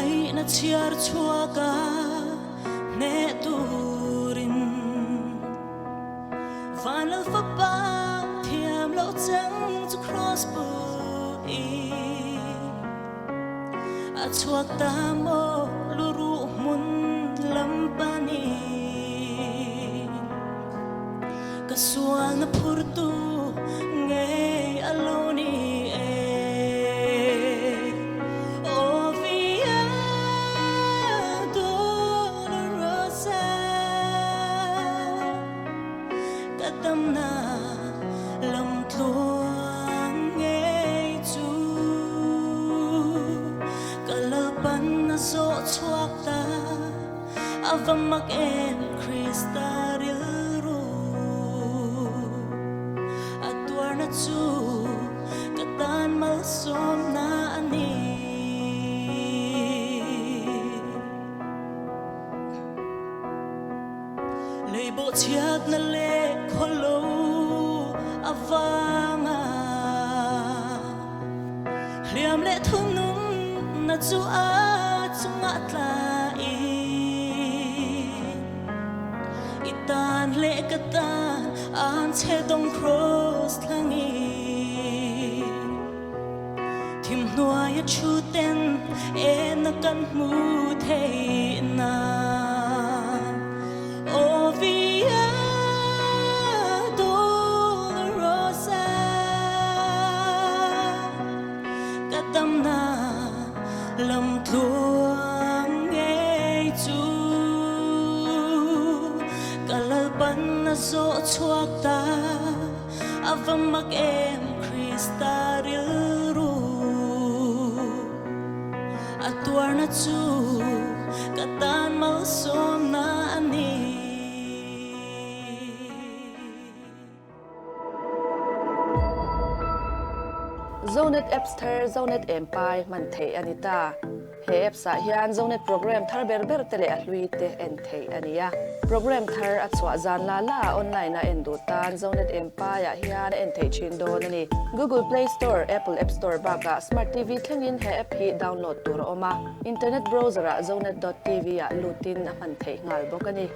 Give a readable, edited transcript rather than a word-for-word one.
ai na chiar chuaka ne turin van lo fa pa thiam lo chang to cross bu I a chuak ta mo lu ru mun lam pani ka sual na purtu nge aloni na lam thuang nghe chu kalapan na zo chuak ta avam mak en Krista ru atwar na chu katan mal som na ani lei bo chiak na le kholo avanga liam le thum num na chu a chunga tla itan le katan an che dong cross langi thim noa ya chu ten en na kan mu thei na lam thuang nghe chu kalapan na zo chuak ta avam mak em Krista ru atwar na chu katan mal som na ani Zonet Appster Zonet Empire man thei anita he app sa hian Zonet program thar ber tele a hlui te en thei ania program thar a chwa zan la online a endu tan Zonet Empire hian en thei chin don ani Google Play Store Apple App Store baka Smart TV thlengin he app hi download tur oma internet browser a zonet.tv a lutin a man thei ngal bokani